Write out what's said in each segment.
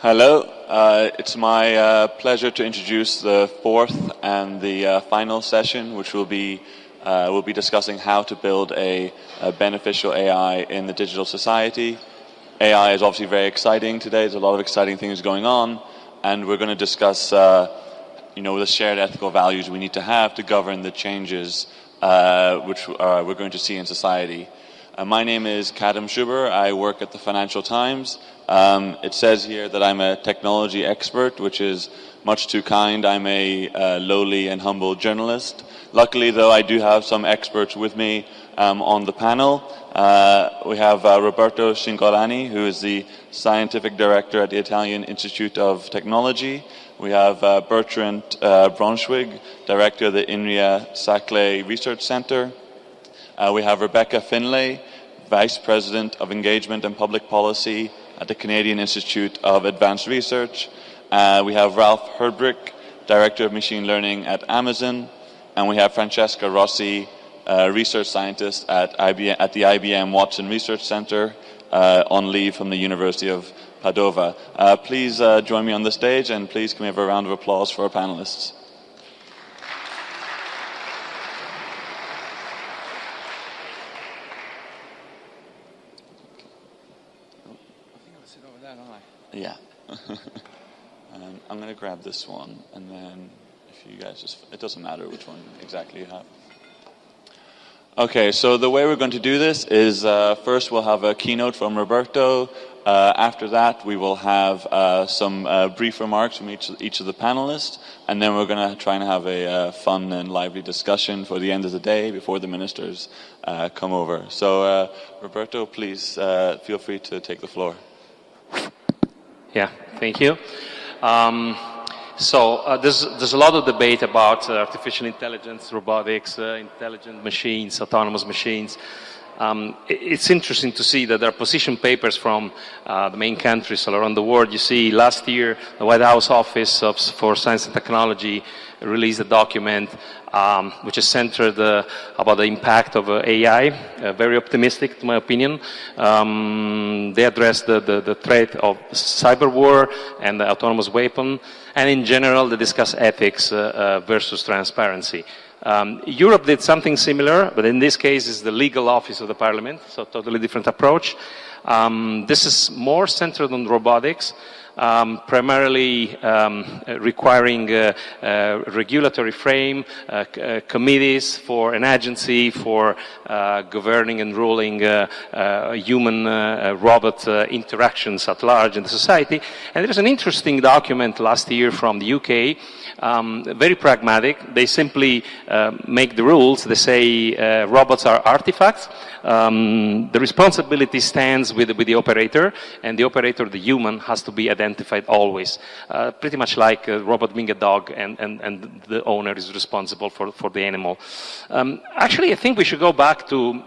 Hello. It's my pleasure to introduce the fourth and the final session, which we'll be discussing how to build a beneficial AI in the digital society. AI is obviously very exciting today. There's a lot of exciting things going on, and we're going to discuss, the shared ethical values we need to have to govern the changes which we're going to see in society. My name is Kadam Shuber. I work at the Financial Times. It says here that I'm a technology expert, which is much too kind. I'm a lowly and humble journalist. Luckily, though, I do have some experts with me on the panel. We have Roberto Cingolani, who is the scientific director at the Italian Institute of Technology. We have Bertrand Braunschweig, director of the INRIA Saclay Research Center. We have Rebecca Finlay, Vice President of Engagement and Public Policy at the Canadian Institute of Advanced Research. We have Ralph Herdbrick, Director of Machine Learning at Amazon. And we have Francesca Rossi, Research Scientist at the IBM Watson Research Center, on leave from the University of Padova. Please join me on the stage, and please can we have a round of applause for our panelists. Yeah. I'm going to grab this one, and then if you guys it doesn't matter which one exactly you have. Okay, so the way we're going to do this is first we'll have a keynote from Roberto. After that, we will have some brief remarks from each of the panelists, and then we're going to try and have a fun and lively discussion for the end of the day before the ministers come over. So, Roberto, please feel free to take the floor. Yeah, thank you. There's a lot of debate about artificial intelligence, robotics, intelligent machines, autonomous machines. It's interesting to see that there are position papers from the main countries all around the world. You see, last year, the White House Office for Science and Technology released a document which is centered about the impact of AI, very optimistic, to my opinion. They address the threat of cyber war and the autonomous weapon, and in general, they discuss ethics versus transparency. Europe did something similar, but in this case, it's the legal office of the parliament, so totally different approach. This is more centered on robotics, primarily requiring regulatory frame, committees for an agency for governing and ruling human-robot interactions at large in the society. And there's an interesting document last year from the UK, very pragmatic. They simply make the rules. They say robots are artifacts. The responsibility stands with the operator, and the operator, the human, has to be identified always. Pretty much like a robot being a dog, and the owner is responsible for the animal. Actually, I think we should go back to,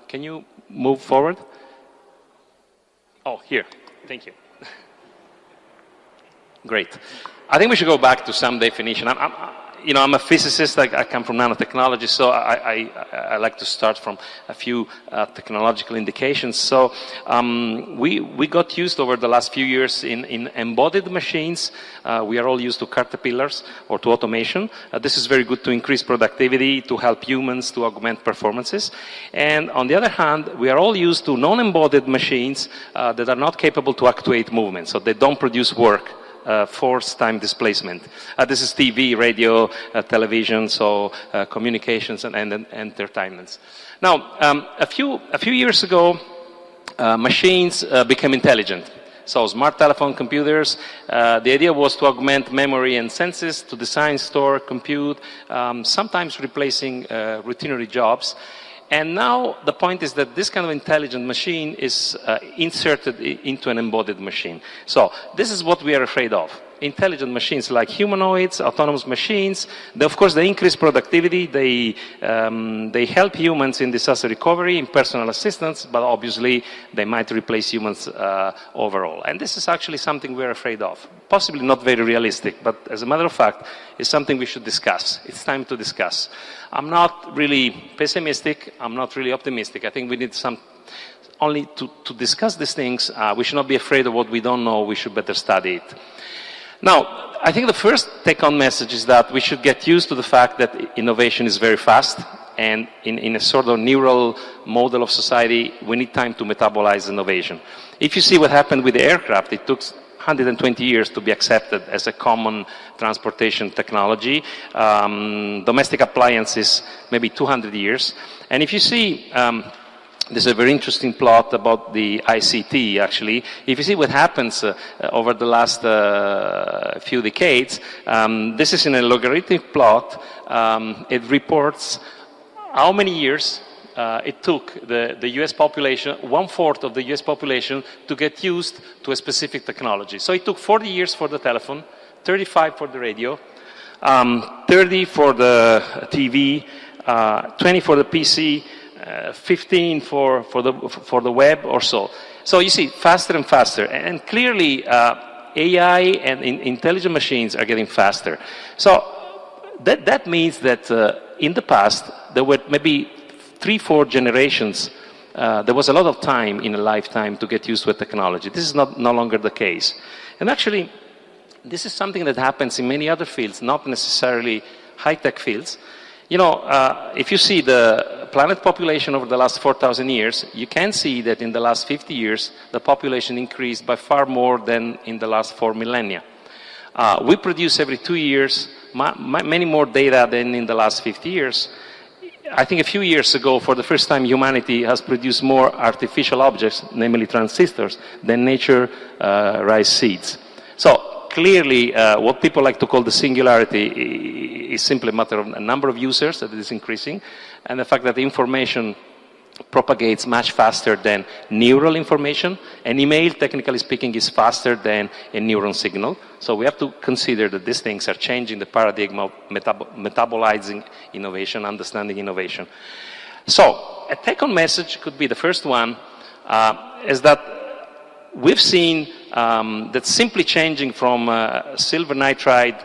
can you move forward? Oh, here. Thank you. Great. I think we should go back to some definition. I'm a physicist. I come from nanotechnology, so I like to start from a few technological indications. So we got used over the last few years in embodied machines. We are all used to caterpillars or to automation. This is very good to increase productivity, to help humans, to augment performances. And on the other hand, we are all used to non-embodied machines that are not capable to actuate movement, so they don't produce work. Force time displacement. This is TV, radio, television, so communications and entertainments. Now, a few years ago, machines became intelligent. So smart telephone computers, the idea was to augment memory and senses, to design, store, compute, sometimes replacing routinary jobs. And now the point is that this kind of intelligent machine is inserted into an embodied machine. So this is what we are afraid of. Intelligent machines like humanoids, autonomous machines, of course they increase productivity, they help humans in disaster recovery, in personal assistance, but obviously they might replace humans overall. And this is actually something we're afraid of. Possibly not very realistic, but as a matter of fact, it's something we should discuss. It's time to discuss. I'm not really pessimistic, I'm not really optimistic. I think we need some only to discuss these things, we should not be afraid of what we don't know. We should better study it. Now, I think the first take-home message is that we should get used to the fact that innovation is very fast, and in a sort of neural model of society, we need time to metabolize innovation. If you see what happened with the aircraft, it took 120 years to be accepted as a common transportation technology. Domestic appliances, maybe 200 years. And if you see, there's a very interesting plot about the ICT, actually. If you see what happens over the last few decades, this is in a logarithmic plot. It reports how many years it took the US population, 1/4 of the US population, to get used to a specific technology. So it took 40 years for the telephone, 35 for the radio, 30 for the TV, 20 for the PC, 15 for the web or so. So you see, faster and faster. And clearly, AI and intelligent machines are getting faster. So that means that in the past, there were maybe 3-4 generations. There was a lot of time in a lifetime to get used to a technology. This is no longer the case. And actually, this is something that happens in many other fields, not necessarily high-tech fields. You know, if you see the planet population over the last 4,000 years, you can see that in the last 50 years, the population increased by far more than in the last 4 millennia. We produce every 2 years many more data than in the last 50 years. I think a few years ago, for the first time, humanity has produced more artificial objects, namely transistors, than nature raised seeds. So clearly, what people like to call the singularity is simply a matter of a number of users that is increasing, and the fact that the information propagates much faster than neural information. An email, technically speaking, is faster than a neuron signal. So we have to consider that these things are changing the paradigm of metabolizing innovation, understanding innovation. So a take-home message could be the first one, is that we've seen that simply changing from silver nitride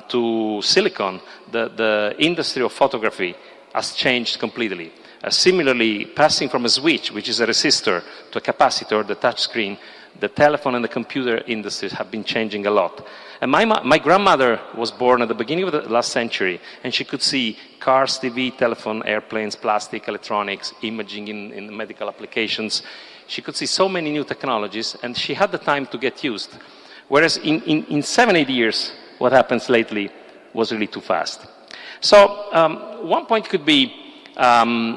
to silicon, the industry of photography has changed completely. Similarly, passing from a switch, which is a resistor, to a capacitor, the touch screen, the telephone and the computer industries have been changing a lot. And my grandmother was born at the beginning of the last century, and she could see cars, TV, telephone, airplanes, plastic, electronics, imaging in medical applications. She could see so many new technologies, and she had the time to get used. Whereas in 7-8 years, what happens lately was really too fast. So one point could be,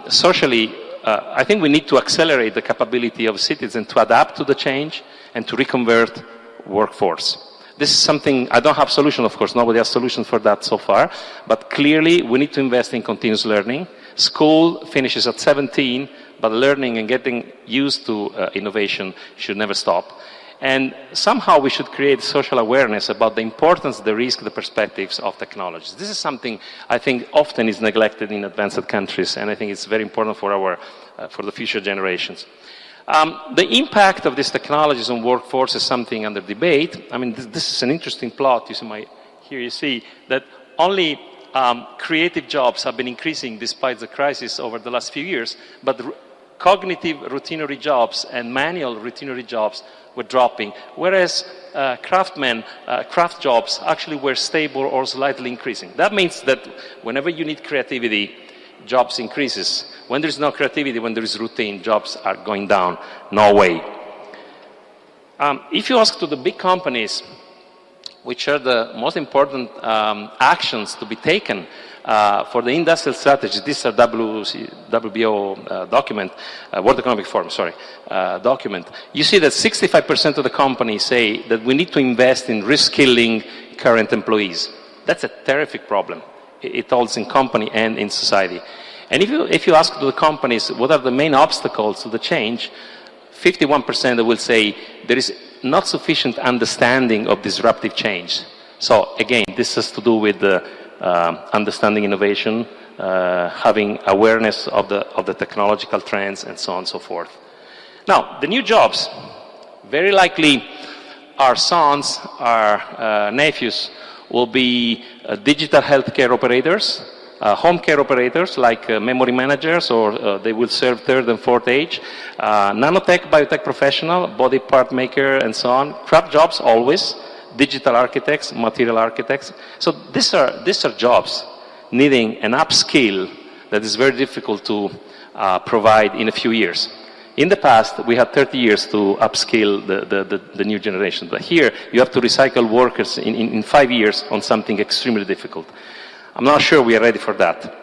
socially, I think we need to accelerate the capability of citizens to adapt to the change and to reconvert workforce. This is something, I don't have solution, of course, nobody has solution for that so far, but clearly we need to invest in continuous learning. School finishes at 17, but learning and getting used to innovation should never stop. And somehow we should create social awareness about the importance, the risk, the perspectives of technologies. This is something I think often is neglected in advanced countries, and I think it's very important for for the future generations. The impact of these technologies on workforce is something under debate. I mean, this is an interesting plot. Here you see that only creative jobs have been increasing despite the crisis over the last few years, but cognitive routinary jobs and manual routinary jobs were dropping, whereas craft jobs actually were stable or slightly increasing. That means that whenever you need creativity, jobs increases. When there is no creativity, when there is routine, jobs are going down. No way. If you ask to the big companies, which are the most important actions to be taken for the industrial strategy, this is a WBO document, World Economic Forum, document. You see that 65% of the companies say that we need to invest in reskilling current employees. That's a terrific problem. It holds in company and in society. And if you ask to the companies what are the main obstacles to the change, 51% will say there is not sufficient understanding of disruptive change. So again, this has to do with understanding innovation, having awareness of the technological trends, and so on and so forth. Now, the new jobs, very likely our sons, our nephews, will be digital healthcare operators, home care operators like memory managers, or they will serve third and fourth age, nanotech, biotech professional, body part maker, and so on. Craft jobs always, digital architects, material architects. So these are jobs needing an upskill that is very difficult to provide in a few years. In the past, we had 30 years to upskill the new generation. But here, you have to recycle workers in 5 years on something extremely difficult. I'm not sure we are ready for that.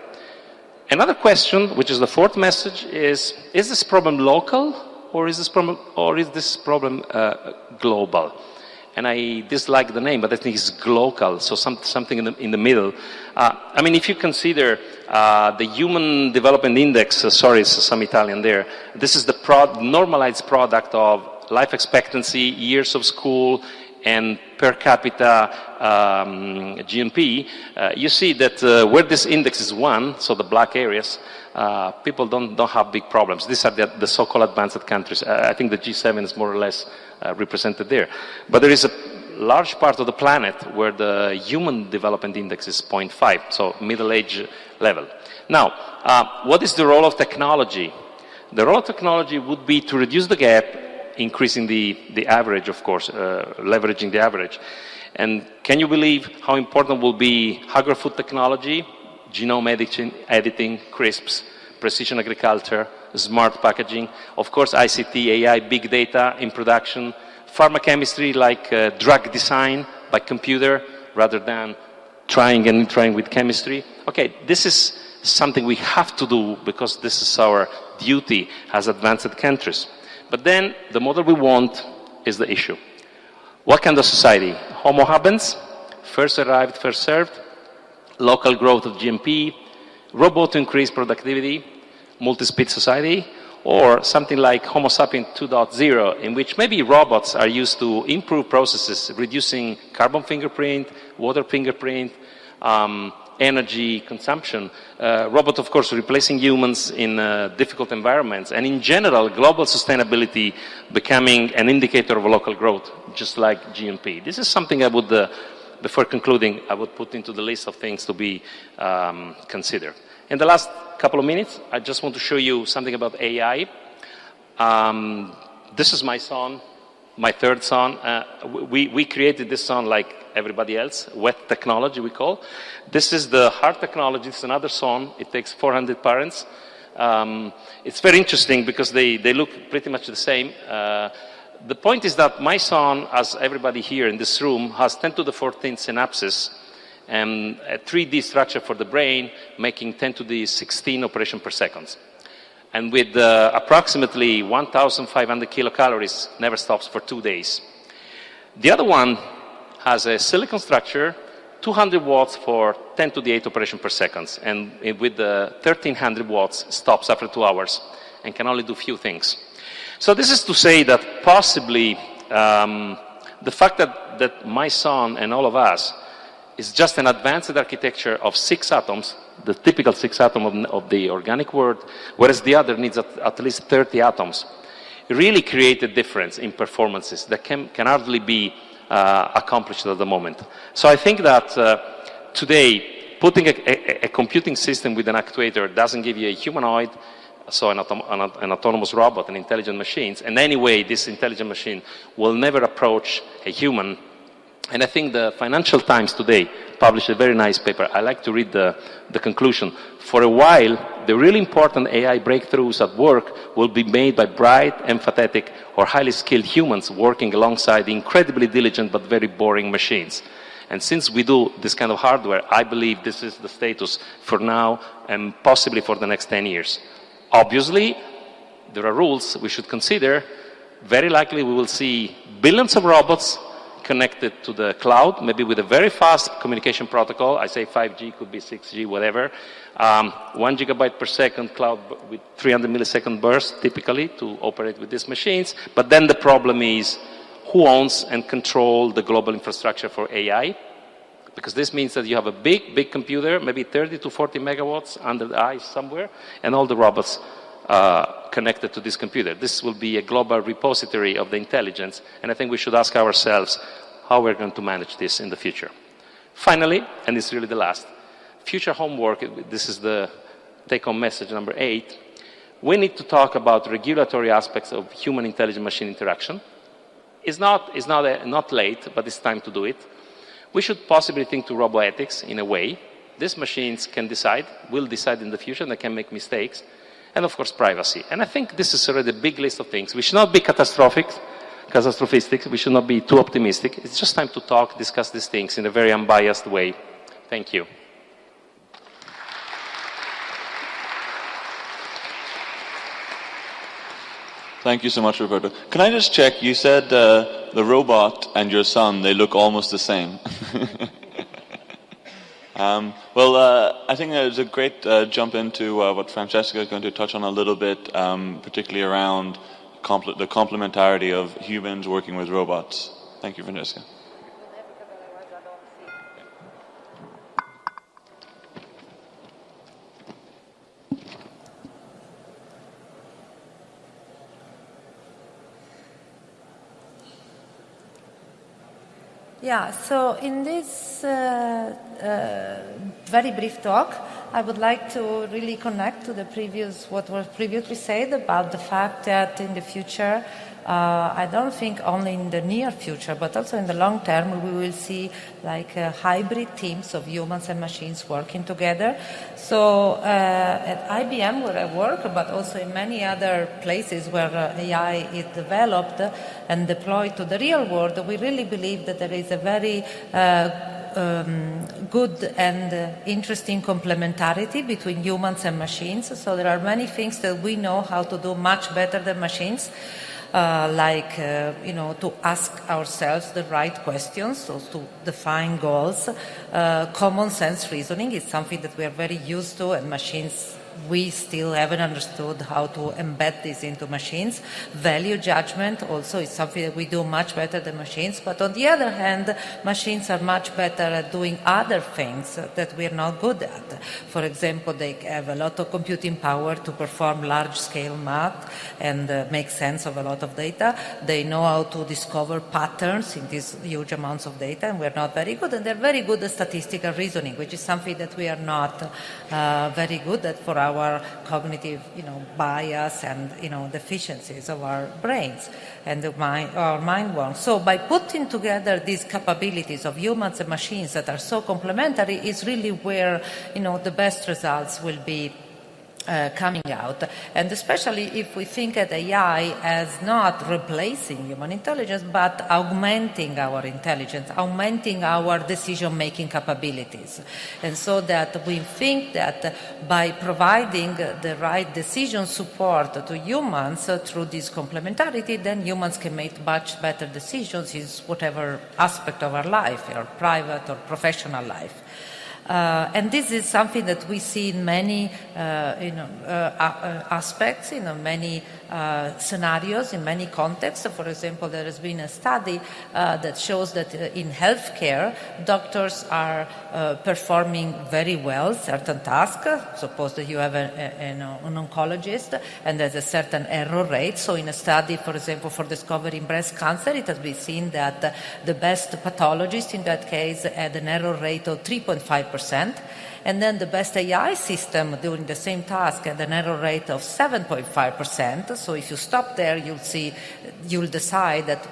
Another question, which is the fourth message, is this problem local or is this problem global? And I dislike the name, but I think it's global, so something in the middle. I mean, if you consider the Human Development Index, sorry, some Italian there, this is the normalized product of life expectancy, years of school, and per capita GNP, you see that where this index is 1, so the black areas, people don't have big problems. These are the so-called advanced countries. I think the G7 is more or less represented there. But there is a large part of the planet where the Human Development Index is 0.5, so middle age level. Now, what is the role of technology? The role of technology would be to reduce the gap, increasing the average, of course, leveraging the average. And can you believe how important will be agri-food technology, genome editing, CRISPs, precision agriculture, smart packaging, of course, ICT, AI, big data in production, pharmacochemistry like drug design by computer rather than trying with chemistry. Okay, this is something we have to do because this is our duty as advanced countries. But then the model we want is the issue. What kind of society? Homo habens, first arrived, first served, local growth of GNP, robot to increase productivity, multi-speed society, or something like Homo sapiens 2.0, in which maybe robots are used to improve processes, reducing carbon fingerprint, water fingerprint, energy consumption. Robot, of course, replacing humans in difficult environments, and in general, global sustainability becoming an indicator of local growth, just like GNP. This is something I would, before concluding, I would put into the list of things to be considered. In the last couple of minutes, I just want to show you something about AI. This is my son, my third son. We created this son like everybody else, wet technology we call. This is the hard technology. It's another son. It takes 400 parents. It's very interesting because they look pretty much the same. The point is that my son, as everybody here in this room, has 10 to the 14th synapses and a 3D structure for the brain, making 10 to the 16 operation per second. And with approximately 1,500 kilocalories, never stops for 2 days. The other one has a silicon structure, 200 watts for 10 to the 8 operation per second. And with the 1,300 watts, stops after 2 hours and can only do few things. So this is to say that possibly the fact that my son and all of us is just an advanced architecture of 6 atoms, the typical 6 atoms of the organic world, whereas the other needs at least 30 atoms. It really creates a difference in performances that can hardly be accomplished at the moment. So I think that today, putting a computing system with an actuator doesn't give you a humanoid, so an autonomous robot, an intelligent machines, and anyway, this intelligent machine will never approach a human. And I think the Financial Times today published a very nice paper. I like to read the conclusion. For a while, the really important AI breakthroughs at work will be made by bright, empathetic, or highly skilled humans working alongside the incredibly diligent but very boring machines. And since we do this kind of hardware, I believe this is the status for now and possibly for the next 10 years. Obviously, there are rules we should consider. Very likely we will see billions of robots connected to the cloud, maybe with a very fast communication protocol. I say 5G, could be 6G, whatever. 1 gigabyte per second cloud with 300 millisecond burst, typically, to operate with these machines. But then the problem is who owns and control the global infrastructure for AI? Because this means that you have a big computer, maybe 30 to 40 megawatts under the ice somewhere, and all the robots connected to this computer. This will be a global repository of the intelligence, and I think we should ask ourselves how we're going to manage this in the future. Finally, and it's really the last, future homework, this is the take-home message number 8, we need to talk about regulatory aspects of human intelligent-machine interaction. It's not late, but it's time to do it. We should possibly think to roboethics in a way. These machines will decide in the future, and they can make mistakes. And of course, privacy. And I think this is already a big list of things. We should not be catastrophistic. We should not be too optimistic. It's just time to talk, discuss these things in a very unbiased way. Thank you. Thank you so much, Roberto. Can I just check? You said the robot and your son, they look almost the same. I think it's a great jump into what Francesca is going to touch on a little bit, particularly around the complementarity of humans working with robots. Thank you, Francesca. Yeah, so in this very brief talk, I would like to really connect to what was previously said about the fact that in the future, I don't think only in the near future, but also in the long term, we will see like hybrid teams of humans and machines working together. So at IBM, where I work, but also in many other places where AI is developed and deployed to the real world, we really believe that there is a very good and interesting complementarity between humans and machines. So there are many things that we know how to do much better than machines. To ask ourselves the right questions, so to define goals. Common sense reasoning is something that we are very used to, and machines, we still haven't understood how to embed this into machines. Value judgment also is something that we do much better than machines, but on the other hand, machines are much better at doing other things that we are not good at. For example, they have a lot of computing power to perform large-scale math and make sense of a lot of data. They know how to discover patterns in these huge amounts of data, and we're not very good. And they're very good at statistical reasoning, which is something that we are not very good at for our cognitive, bias and, deficiencies of our brains and our mind works. So by putting together these capabilities of humans and machines that are so complementary is really where, the best results will be coming out. And especially if we think at AI as not replacing human intelligence, but augmenting our intelligence, augmenting our decision-making capabilities. And so that we think that by providing the right decision support to humans through this complementarity, then humans can make much better decisions in whatever aspect of our life, our private or professional life. And this is something that we see in many aspects, many scenarios, in many contexts. For example, there has been a study that shows that in healthcare, doctors are performing very well certain tasks. Suppose that you have an oncologist and there's a certain error rate. So in a study, for example, for discovering breast cancer, it has been seen that the best pathologist in that case had an error rate of 3.5%. And then the best AI system doing the same task had an error rate of 7.5%. So if you stop there, you'll decide that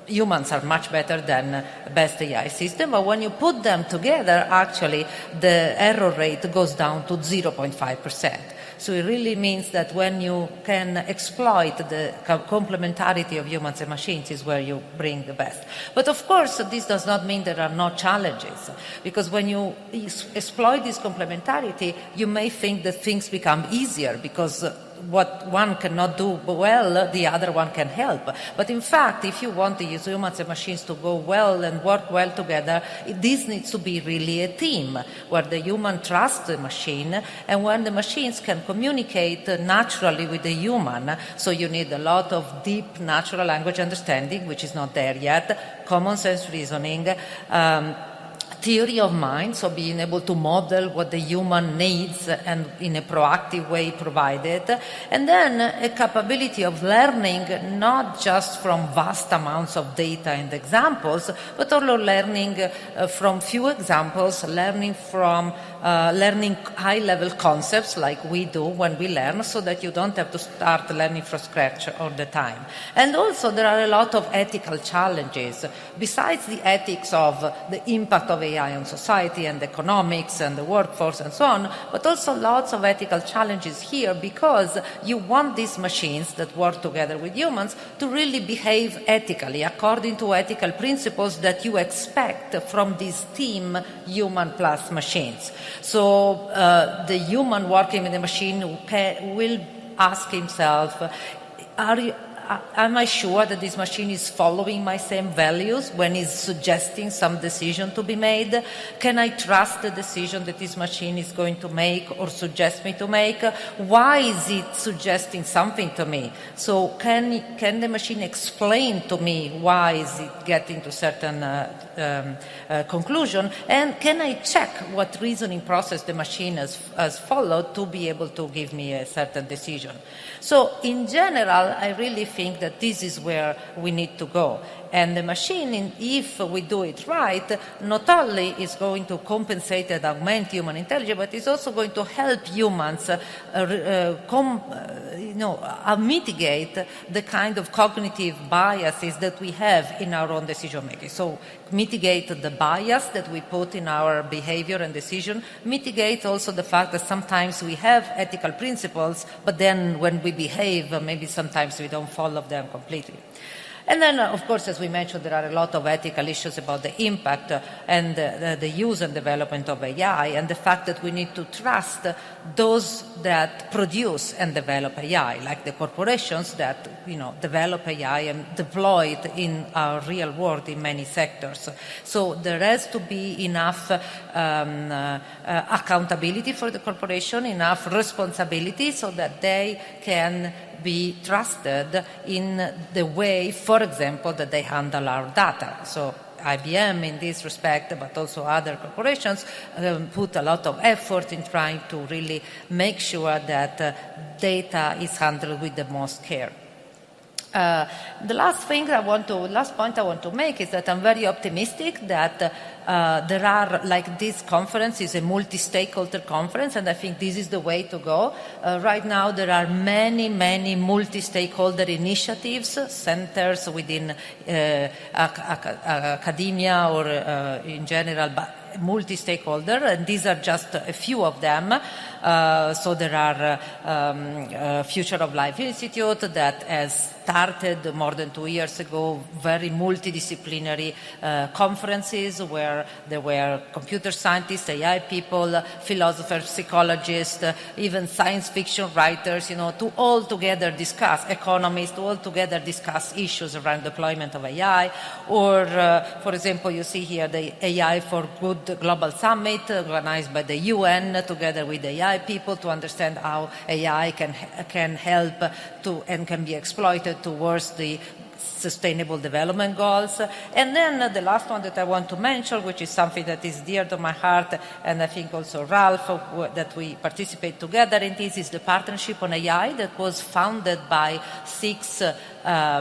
humans are much better than best AI system. But when you put them together, actually, the error rate goes down to 0.5%. So it really means that when you can exploit the complementarity of humans and machines is where you bring the best. But of course, this does not mean there are no challenges, because when you exploit this complementarity, you may think that things become easier because what one cannot do well, the other one can help. But in fact, if you want to use humans and machines to go well and work well together, this needs to be really a team where the human trusts the machine and when the machines can communicate naturally with the human. So you need a lot of deep natural language understanding, which is not there yet, common sense reasoning, theory of mind, so being able to model what the human needs and in a proactive way provide it, and then a capability of learning not just from vast amounts of data and examples, but also learning from few examples, learning from learning high-level concepts like we do when we learn, so that you don't have to start learning from scratch all the time. And also there are a lot of ethical challenges, besides the ethics of the impact of AI on society and economics and the workforce and so on, but also lots of ethical challenges here, because you want these machines that work together with humans to really behave ethically, according to ethical principles that you expect from this team, human plus machines. So the human working with the machine will ask himself, am I sure that this machine is following my same values when it's suggesting some decision to be made? Can I trust the decision that this machine is going to make or suggest me to make? Why is it suggesting something to me? So can the machine explain to me why is it getting to certain conclusion? And can I check what reasoning process the machine has followed to be able to give me a certain decision? So in general, I really think that this is where we need to go. And the machine, if we do it right, not only is going to compensate and augment human intelligence, but it's also going to help humans mitigate the kind of cognitive biases that we have in our own decision making. So mitigate the bias that we put in our behavior and decision, mitigate also the fact that sometimes we have ethical principles, but then when we behave, maybe sometimes we don't follow them completely. And then, of course, as we mentioned, there are a lot of ethical issues about the impact and the use and development of AI, and the fact that we need to trust those that produce and develop AI, like the corporations that develop AI and deploy it in our real world in many sectors. So there has to be enough accountability for the corporation, enough responsibility, so that they can be trusted in the way, for example, that they handle our data. So IBM in this respect, but also other corporations, put a lot of effort in trying to really make sure that data is handled with the most care. The last point I want to make is that I'm very optimistic that there are, like this conference is a multi-stakeholder conference, and I think this is the way to go. Right now there are many multi-stakeholder initiatives, centers within academia or in general, but multi-stakeholder, and these are just a few of them. So there are Future of Life Institute that has started more than 2 years ago, very multidisciplinary conferences where there were computer scientists, AI people, philosophers, psychologists, even science fiction writers, to all together discuss, economists, to all together discuss issues around deployment of AI. Or, for example, you see here the AI for Good Global Summit organized by the UN together with AI people to understand how AI can help to and can be exploited towards the Sustainable Development Goals. And then the last one that I want to mention, which is something that is dear to my heart, and I think also Ralph, that we participate together in this, is the Partnership on AI that was founded by 6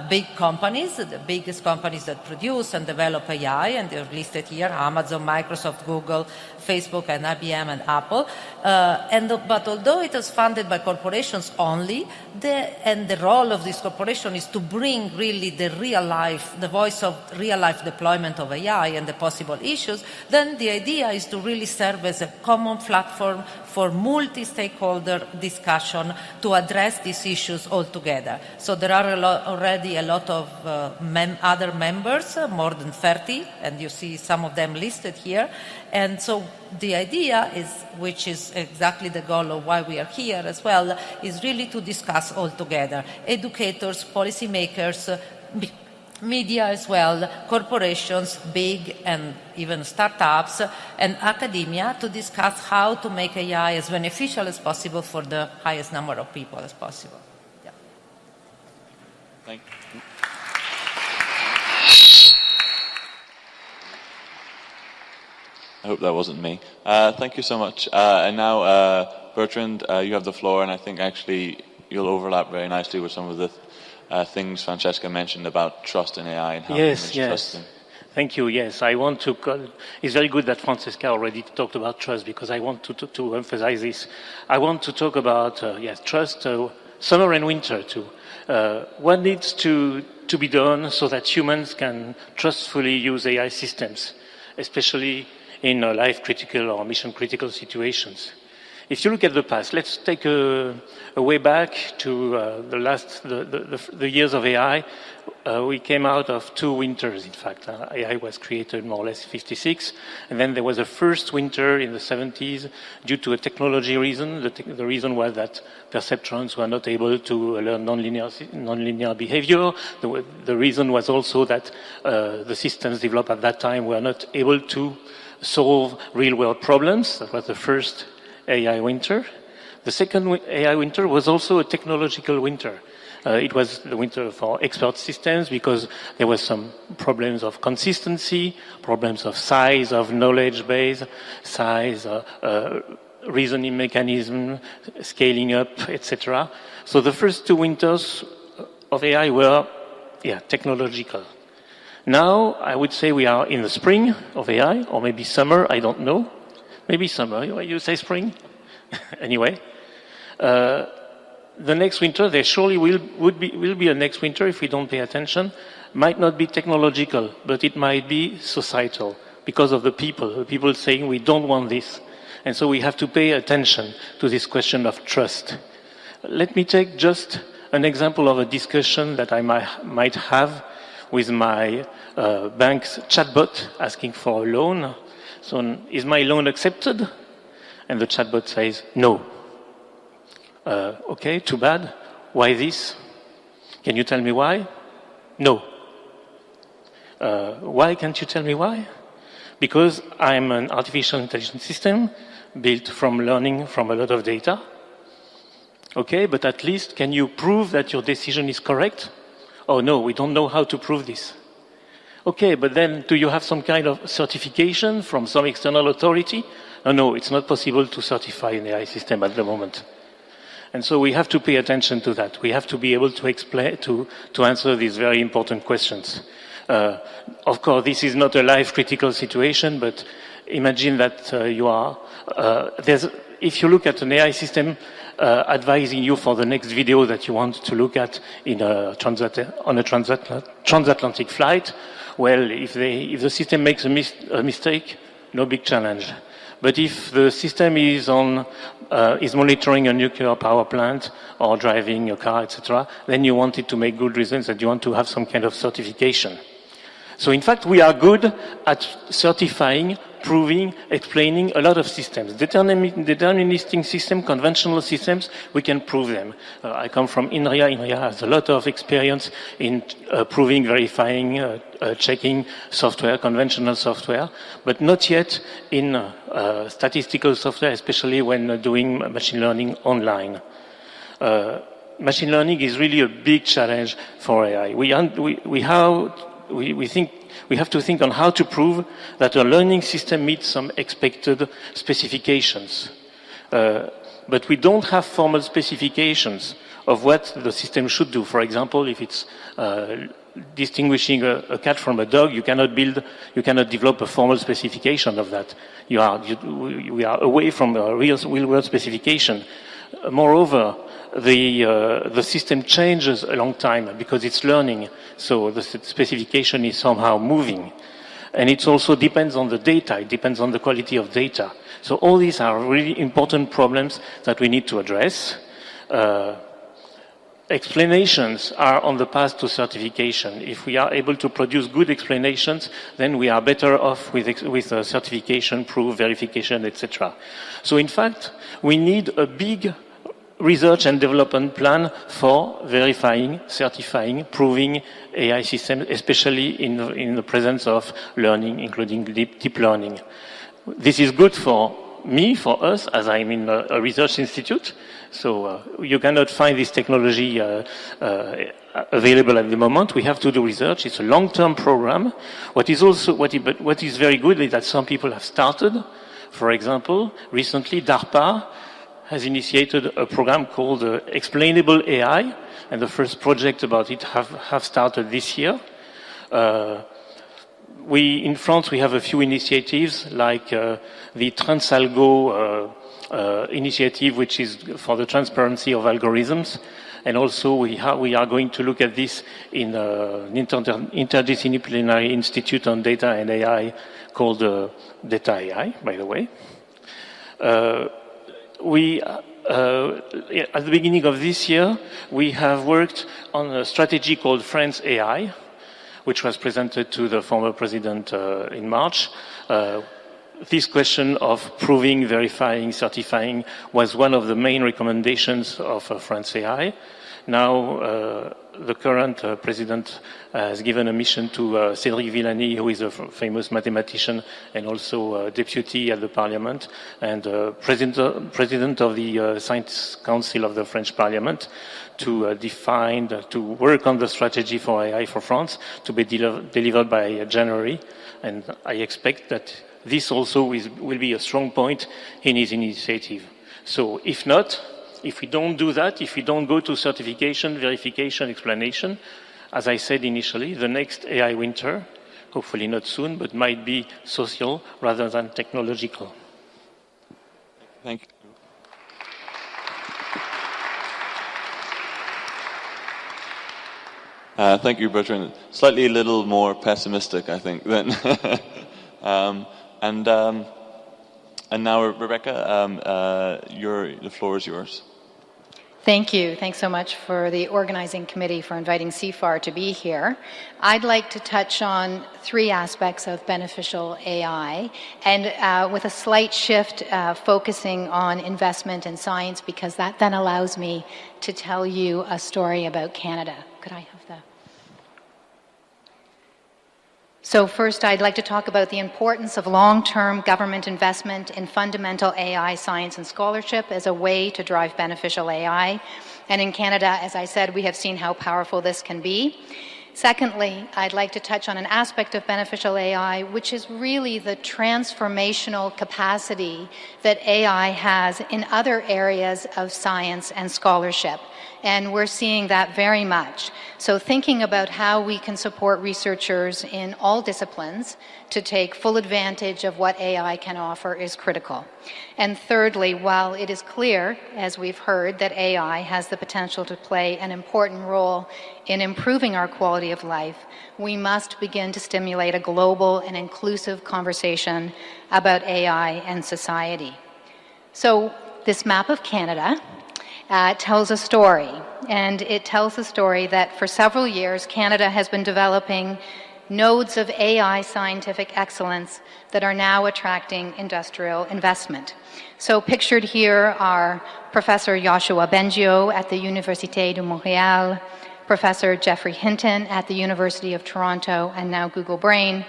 big companies, the biggest companies that produce and develop AI, and they're listed here: Amazon, Microsoft, Google, Facebook, and IBM, and Apple. But although it was funded by corporations only, the role of this corporation is to bring really the voice of real-life deployment of AI and the possible issues, then the idea is to really serve as a common platform for multi-stakeholder discussion to address these issues all together. So there are already a lot of other members, more than 30, and you see some of them listed here. And so the idea is, which is exactly the goal of why we are here as well, is really to discuss all together. Educators, policymakers, media as well, corporations, big and even startups, and academia, to discuss how to make AI as beneficial as possible for the highest number of people as possible. Yeah. Thank you. hope that wasn't me. Thank you so much. And now, Bertrand, you have the floor, and I think actually you'll overlap very nicely with some of the things Francesca mentioned about trust in AI and how humans trust them. Thank you. Yes, I want to. It's very good that Francesca already talked about trust, because I want to emphasize this. I want to talk about trust, summer and winter too. What needs to be done so that humans can trustfully use AI systems, especially in life-critical or mission-critical situations. If you look at the past, let's take a way back to the years of AI. We came out of 2 winters, in fact. AI was created more or less 56, and then there was a first winter in the 70s due to a technology reason. The reason was that perceptrons were not able to learn nonlinear behavior. The reason was also that the systems developed at that time were not able to solve real-world problems. That was the first AI winter. The second AI winter was also a technological winter. It was the winter for expert systems because there was some problems of consistency, problems of size of knowledge base, size, reasoning mechanism, scaling up, etc. So the first 2 winters of AI were, technological. Now, I would say we are in the spring of AI, or maybe summer, I don't know. Maybe summer, you say spring? Anyway. The next winter, there surely will be a next winter if we don't pay attention. Might not be technological, but it might be societal because of the people saying we don't want this. And so we have to pay attention to this question of trust. Let me take just an example of a discussion that I might have with my bank's chatbot asking for a loan. So, is my loan accepted? And the chatbot says, no. Okay, too bad. Why this? Can you tell me why? No. Why can't you tell me why? Because I'm an artificial intelligence system built from learning from a lot of data. Okay, but at least can you prove that your decision is correct? Oh no, we don't know how to prove this. Okay, but then do you have some kind of certification from some external authority? No, it's not possible to certify an AI system at the moment. And so we have to pay attention to that. We have to be able to explain, to answer these very important questions. Of course, this is not a life-critical situation, but imagine that if you look at an AI system advising you for the next video that you want to look at on a transatlantic flight, well, if the system makes a mistake, no big challenge. But if the system is monitoring a nuclear power plant or driving a car, etc., then you want it to make good results and you want to have some kind of certification. So in fact, we are good at certifying, proving, explaining a lot of systems. Deterministic systems, conventional systems, we can prove them. I come from INRIA. INRIA has a lot of experience in proving, verifying, checking software, conventional software, but not yet in statistical software, especially when doing machine learning online. Machine learning is really a big challenge for AI. We have to think on how to prove that a learning system meets some expected specifications. But we don't have formal specifications of what the system should do. For example, if it's distinguishing a cat from a dog, you cannot develop a formal specification of that. We are away from a real-world specification. Moreover, the system changes a long time because it's learning, so the specification is somehow moving. And it also depends on the data, it depends on the quality of data. So all these are really important problems that we need to address. Explanations are on the path to certification. If we are able to produce good explanations, then we are better off with certification, proof, verification, etc. So in fact, we need a big research and development plan for verifying, certifying, proving AI systems, especially in the presence of learning, including deep learning. This is good for for us, as I'm in a research institute, so you cannot find this technology available at the moment. We have to do research. It's a long-term program. What is very good is that some people have started. For example, recently DARPA has initiated a program called Explainable AI, and the first project about it have started this year. In France, we have a few initiatives like the Transalgo initiative, which is for the transparency of algorithms. And also we are going to look at this in an interdisciplinary institute on data and AI called Data AI, by the way. At the beginning of this year, we have worked on a strategy called France AI, which was presented to the former president in March. This question of proving, verifying, certifying was one of the main recommendations of France AI. Now, the current president has given a mission to Cédric Villani, who is a famous mathematician and also deputy at the parliament, and president of the Science Council of the French Parliament, to to work on the strategy for AI for France, to be delivered by January. And I expect that this also will be a strong point in his initiative. So if we don't do that, if we don't go to certification, verification, explanation, as I said initially, the next AI winter, hopefully not soon, but might be social rather than technological. Thank you. Thank you, Bertrand. Slightly a little more pessimistic, I think, than and now, Rebecca, the floor is yours. Thank you. Thanks so much for the organizing committee for inviting CFAR to be here. I'd like to touch on 3 aspects of beneficial AI, and with a slight shift focusing on investment in science, because that then allows me to tell you a story about Canada. Could I have that? So first, I'd like to talk about the importance of long-term government investment in fundamental AI science and scholarship as a way to drive beneficial AI. And in Canada, as I said, we have seen how powerful this can be. Secondly, I'd like to touch on an aspect of beneficial AI, which is really the transformational capacity that AI has in other areas of science and scholarship. And we're seeing that very much. So thinking about how we can support researchers in all disciplines to take full advantage of what AI can offer is critical. And thirdly, while it is clear, as we've heard, that AI has the potential to play an important role in improving our quality of life, we must begin to stimulate a global and inclusive conversation about AI and society. So this map of Canada tells a story, and it tells a story that for several years Canada has been developing nodes of AI scientific excellence that are now attracting industrial investment. So pictured here are Professor Yoshua Bengio at the Université de Montréal, Professor Geoffrey Hinton at the University of Toronto, and now Google Brain.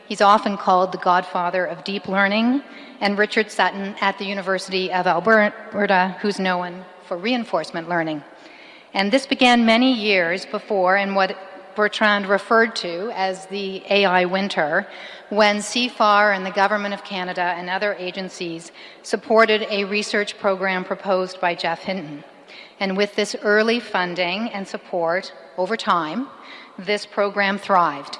He's often called the godfather of deep learning, and Richard Sutton at the University of Alberta, who's known for reinforcement learning. And this began many years before in what Bertrand referred to as the AI winter, when CFAR and the Government of Canada and other agencies supported a research program proposed by Geoff Hinton. And with this early funding and support over time, this program thrived.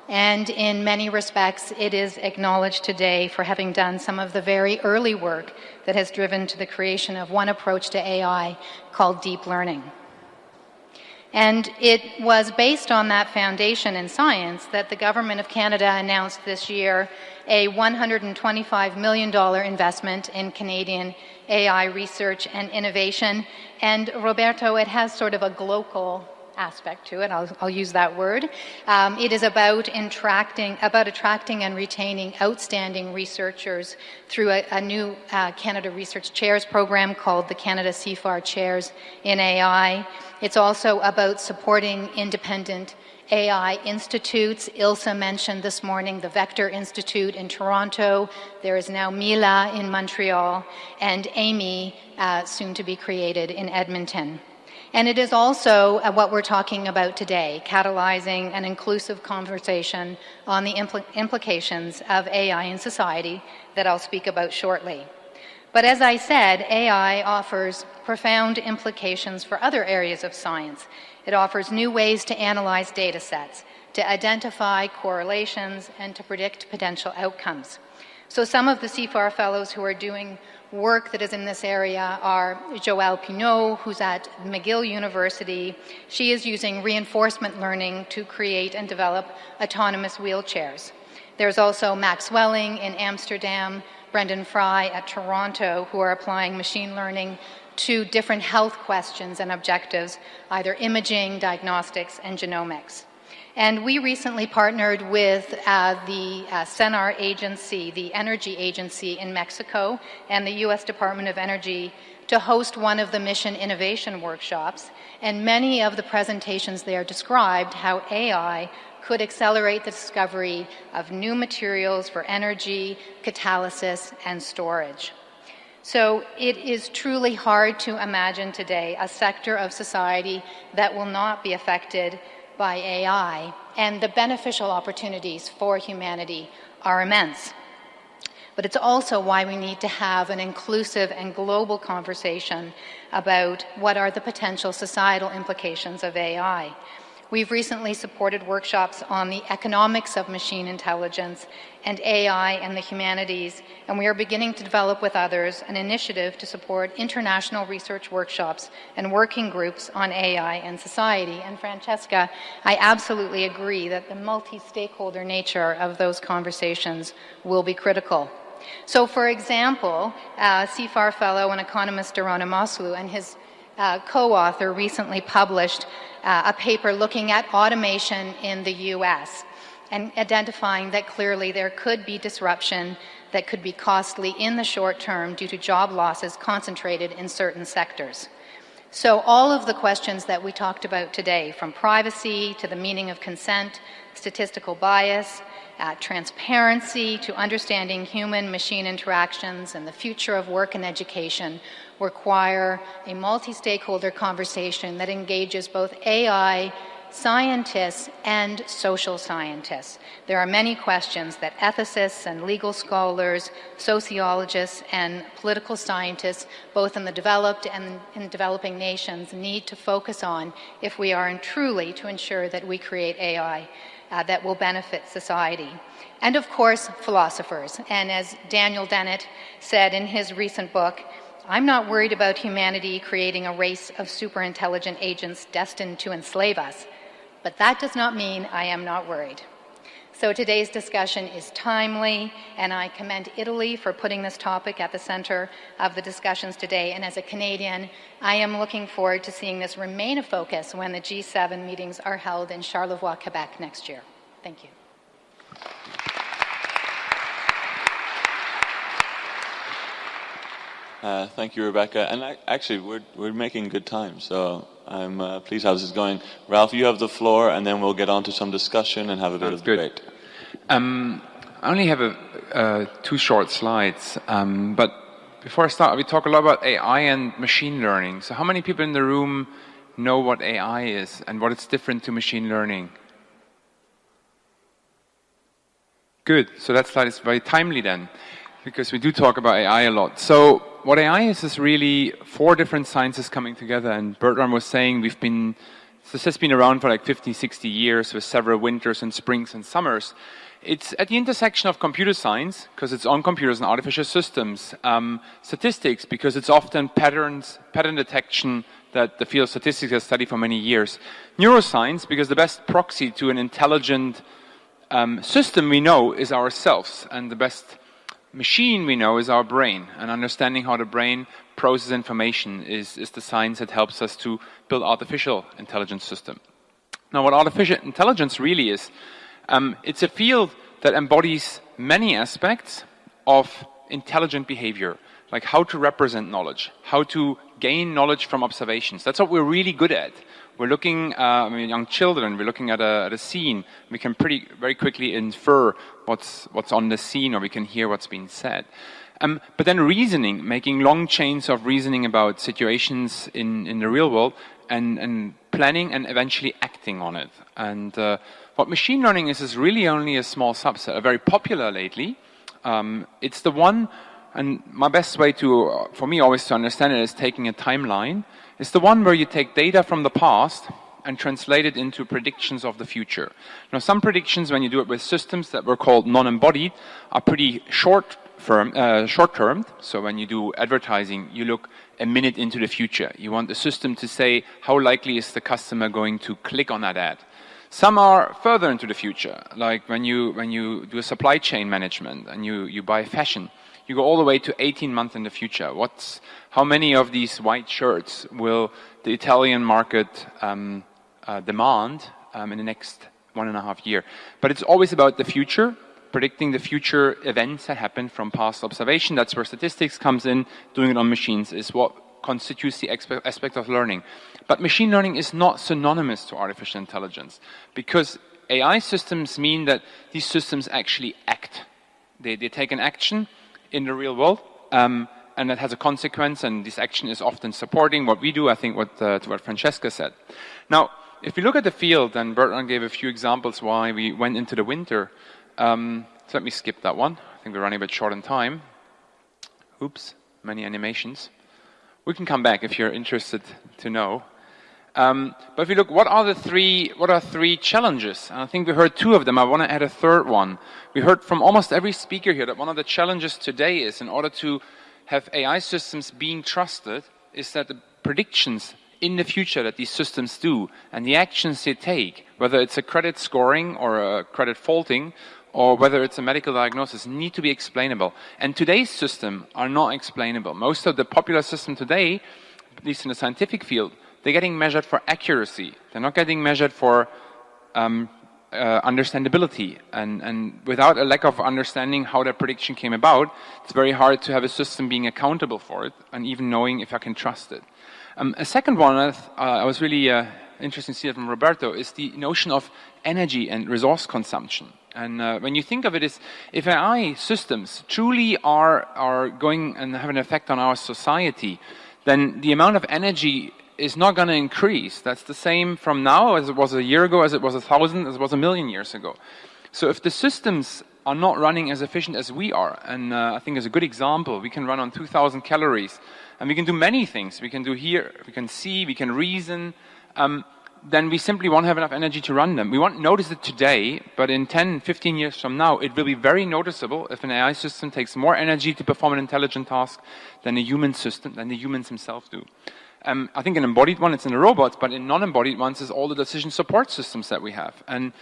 And in many respects, it is acknowledged today for having done some of the very early work that has driven to the creation of one approach to AI called deep learning. And it was based on that foundation in science that the Government of Canada announced this year a $125 million investment in Canadian AI research and innovation. And Roberto, it has sort of a global aspect to it. I'll use that word. It is about attracting and retaining outstanding researchers through a new Canada Research Chairs program called the Canada CFAR Chairs in AI. It's also about supporting independent AI institutes. Ilse mentioned this morning the Vector Institute in Toronto. There is now Mila in Montreal, and Amy, soon to be created in Edmonton. And it is also what we're talking about today, catalyzing an inclusive conversation on the implications of AI in society that I'll speak about shortly. But as I said, AI offers profound implications for other areas of science. It offers new ways to analyze data sets, to identify correlations, and to predict potential outcomes. So some of the CFAR fellows who are doing work that is in this area are Joelle Pineau, who's at McGill University. She is using reinforcement learning to create and develop autonomous wheelchairs. There's also Max Welling in Amsterdam, Brendan Fry at Toronto, who are applying machine learning to different health questions and objectives, either imaging, diagnostics, and genomics. And we recently partnered with the CENAR agency, the energy agency in Mexico, and the U.S. Department of Energy to host one of the mission innovation workshops. And many of the presentations there described how AI could accelerate the discovery of new materials for energy, catalysis, and storage. So it is truly hard to imagine today a sector of society that will not be affected by AI, and the beneficial opportunities for humanity are immense. But it's also why we need to have an inclusive and global conversation about what are the potential societal implications of AI. We've recently supported workshops on the economics of machine intelligence and AI and the humanities, and we are beginning to develop with others an initiative to support international research workshops and working groups on AI and society. And Francesca, I absolutely agree that the multi-stakeholder nature of those conversations will be critical. So, for example, CFAR fellow and economist Dorana Maslu and his co-author recently published a paper looking at automation in the U.S. and identifying that clearly there could be disruption that could be costly in the short term due to job losses concentrated in certain sectors. So all of the questions that we talked about today, from privacy to the meaning of consent, statistical bias, transparency to understanding human-machine interactions and the future of work and education, require a multi-stakeholder conversation that engages both AI scientists and social scientists. There are many questions that ethicists and legal scholars, sociologists and political scientists, both in the developed and in developing nations, need to focus on if we are truly to ensure that we create AI that will benefit society. And of course, philosophers. And as Daniel Dennett said in his recent book, I'm not worried about humanity creating a race of superintelligent agents destined to enslave us, but that does not mean I am not worried. So today's discussion is timely, and I commend Italy for putting this topic at the center of the discussions today. And as a Canadian, I am looking forward to seeing this remain a focus when the G7 meetings are held in Charlevoix, Quebec next year. Thank you. Thank you, Rebecca. And actually, we're making good time, so I'm pleased how this is going. Ralph, you have the floor, and then we'll get on to some discussion and have a bit of debate. I only have two short slides, but before I start, we talk a lot about AI and machine learning. So how many people in the room know what AI is and what it's different to machine learning? Good. So that slide is very timely then, because we do talk about AI a lot. So what AI is really four different sciences coming together. And Bertrand was saying this has been around for like 50, 60 years with several winters and springs and summers. It's at the intersection of computer science, because it's on computers and artificial systems, statistics, because it's often pattern detection that the field of statistics has studied for many years. Neuroscience, because the best proxy to an intelligent system we know is ourselves, and the best machine we know is our brain, and understanding how the brain processes information is the science that helps us to build artificial intelligence system. Now, what artificial intelligence really is, it's a field that embodies many aspects of intelligent behavior, like how to represent knowledge, how to gain knowledge from observations. That's what we're really good at. We're looking, young children, we're looking at a scene. We can very quickly infer what's on the scene, or we can hear what's being said. But then reasoning, making long chains of reasoning about situations in the real world, and planning and eventually acting on it. And what machine learning is really only a small subset, very popular lately. It's the one, and my best way for me always to understand it is taking a timeline. It's the one where you take data from the past and translate it into predictions of the future. Now, some predictions, when you do it with systems that were called non-embodied, are pretty short-term. So when you do advertising, you look a minute into the future. You want the system to say how likely is the customer going to click on that ad. Some are further into the future, like when you do a supply chain management and you buy fashion. You go all the way to 18 months in the future. How many of these white shirts will the Italian market demand in the next 1.5 years? But it's always about the future, predicting the future events that happen from past observation. That's where statistics comes in. Doing it on machines is what constitutes the aspect of learning. But machine learning is not synonymous to artificial intelligence, because AI systems mean that these systems actually act. They take an action in the real world, and that has a consequence, and this action is often supporting what we do, I think, to what Francesca said. Now, if we look at the field, and Bertrand gave a few examples why we went into the winter. So let me skip that one. I think we're running a bit short on time. Oops, many animations. We can come back if you're interested to know. But if we look, what are three challenges? And I think we heard two of them. I want to add a third one. We heard from almost every speaker here that one of the challenges today is, in order to have AI systems being trusted, is that the predictions in the future that these systems do and the actions they take, whether it's a credit scoring or a credit faulting, or whether it's a medical diagnosis, need to be explainable. And today's systems are not explainable. Most of the popular systems today, at least in the scientific field, they're getting measured for accuracy. They're not getting measured for understandability. And without a lack of understanding how that prediction came about, it's very hard to have a system being accountable for it and even knowing if I can trust it. A second one, I was really interested to see it from Roberto, is the notion of energy and resource consumption. And when you think of it, if AI systems truly are going and have an effect on our society, then the amount of energy is not going to increase. That's the same from now as it was a year ago, as it was 1,000, as it was 1,000,000 years ago. So if the systems are not running as efficient as we are, and I think as a good example, we can run on 2,000 calories, and we can do many things. We can do here, we can see, we can reason, then we simply won't have enough energy to run them. We won't notice it today, but in 10, 15 years from now, it will be very noticeable if an AI system takes more energy to perform an intelligent task than a human system, than the humans themselves do. I think an embodied one, it's in the robots, but in non-embodied ones is all the decision support systems that we have. And,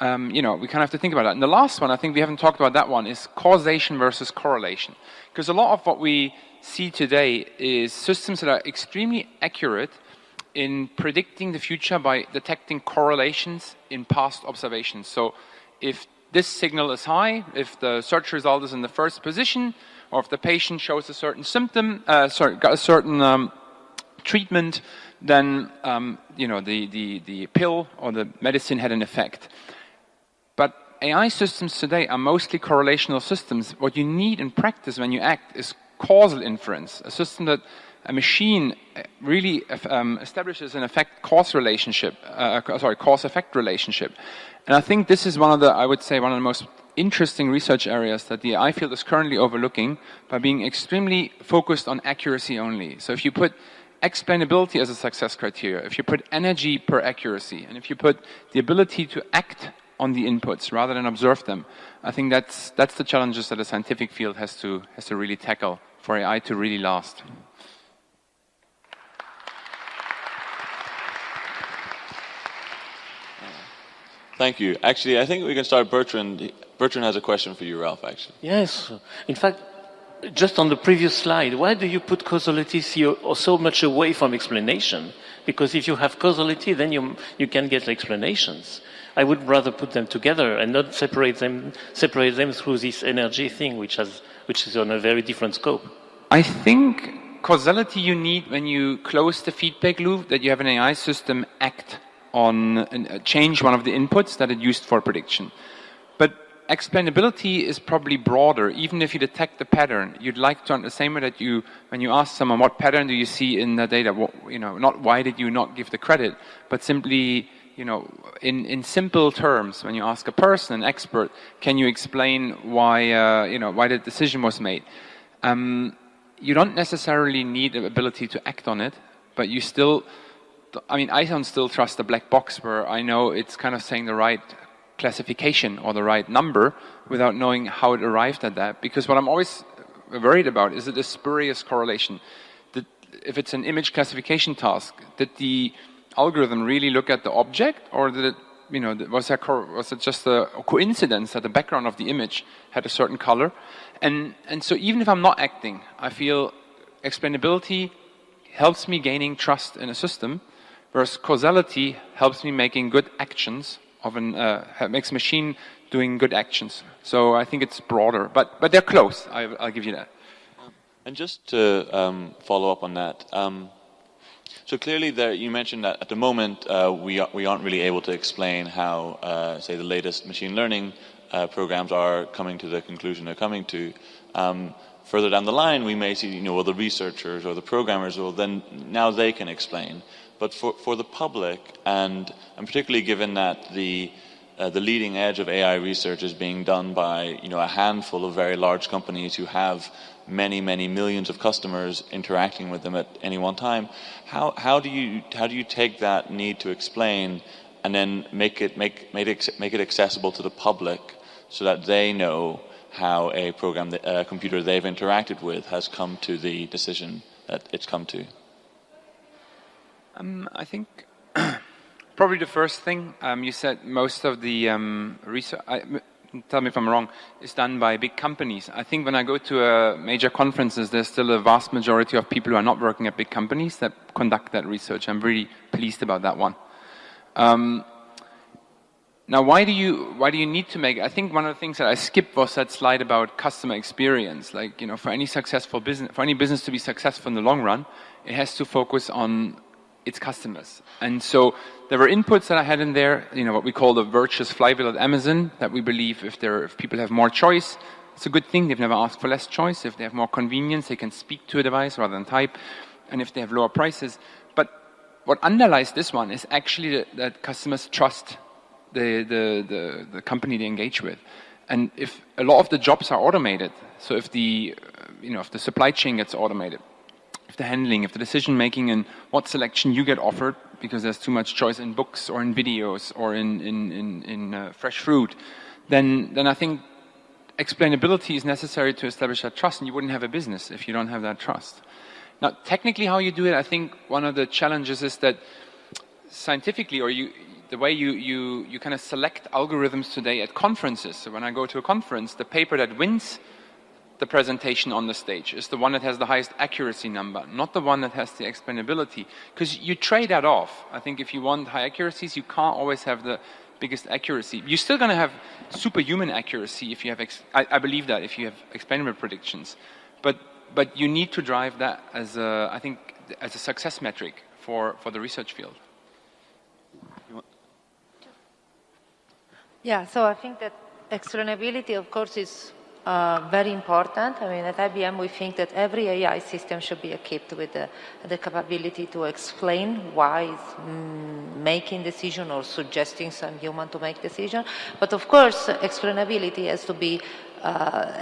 we kind of have to think about that. And the last one, I think we haven't talked about that one, is causation versus correlation. Because a lot of what we see today is systems that are extremely accurate in predicting the future by detecting correlations in past observations. So if this signal is high, if the search result is in the first position, or if the patient shows a certain symptom, got a certain treatment, then the pill or the medicine had an effect. But AI systems today are mostly correlational systems. What you need in practice when you act is causal inference, a system that a machine really establishes an cause-effect relationship. And I think this is one of the most interesting research areas that the AI field is currently overlooking by being extremely focused on accuracy only. So if you put explainability as a success criteria, if you put energy per accuracy, and if you put the ability to act on the inputs rather than observe them, I think that's the challenges that the scientific field has to really tackle for AI to really last. Thank you. Actually, I think we can start Bertrand. Bertrand has a question for you, Ralph, actually. Yes. In fact, just on the previous slide, why do you put causality so much away from explanation? Because if you have causality, then you can get explanations. I would rather put them together and not separate them through this energy thing, which is on a very different scope. I think causality you need when you close the feedback loop, that you have an AI system act on and change one of the inputs that it used for prediction. But explainability is probably broader. Even if you detect the pattern, you'd like to, the same way that when you ask someone, what pattern do you see in the data? Not why did you not give the credit, but simply, in simple terms, when you ask a person, an expert, can you explain why the decision was made? You don't necessarily need the ability to act on it, but you still, I don't still trust the black box where I know it's kind of saying the right classification or the right number without knowing how it arrived at that. Because what I'm always worried about is it a spurious correlation. If it's an image classification task, did the algorithm really look at the object, or did it, was it just a coincidence that the background of the image had a certain color? And so even if I'm not acting, I feel explainability helps me gaining trust in a system, whereas causality helps me making good actions makes machine doing good actions. So I think it's broader, but they're close. I'll give you that. And just to follow up on that, so clearly you mentioned that at the moment we aren't really able to explain how, say, the latest machine learning programs are coming to the conclusion they're coming to. Further down the line, we may see, well, the researchers or the programmers, now they can explain. But for the public, and particularly given that the leading edge of AI research is being done by a handful of very large companies who have many millions of customers interacting with them at any one time, how do you take that need to explain and then make it accessible to the public so that they know how a computer they've interacted with has come to the decision that it's come to? I think probably the first thing, you said most of the research, tell me if I'm wrong, is done by big companies. I think when I go to major conferences, there's still a vast majority of people who are not working at big companies that conduct that research. I'm really pleased about that one. Now, why do you need to make? I think one of the things that I skipped was that slide about customer experience. Like, for any successful business, for any business to be successful in the long run, it has to focus on its customers. And so there were inputs that I had in there, what we call the virtuous flywheel at Amazon, that we believe if people have more choice, it's a good thing. They've never asked for less choice. If they have more convenience, they can speak to a device rather than type. And if they have lower prices. But what underlies this one is actually that customers trust the company they engage with. And if a lot of the jobs are automated, so if the supply chain gets automated, if the handling, if the decision making and what selection you get offered, because there's too much choice in books or in videos or in fresh fruit, then I think explainability is necessary to establish that trust, and you wouldn't have a business if you don't have that trust. Now, technically how you do it, I think one of the challenges is that scientifically, or the way you kind of select algorithms today at conferences. So when I go to a conference, the paper that wins the presentation on the stage is the one that has the highest accuracy number, not the one that has the explainability. Because you trade that off. I think if you want high accuracies, you can't always have the biggest accuracy. You're still going to have superhuman accuracy if you have, I believe that, if you have explainable predictions. But you need to drive that as a success metric for the research field. Yeah, so I think that explainability, of course, is very important. I mean, at IBM, we think that every AI system should be equipped with the capability to explain why it's making decision or suggesting some human to make decision. But of course, explainability has to be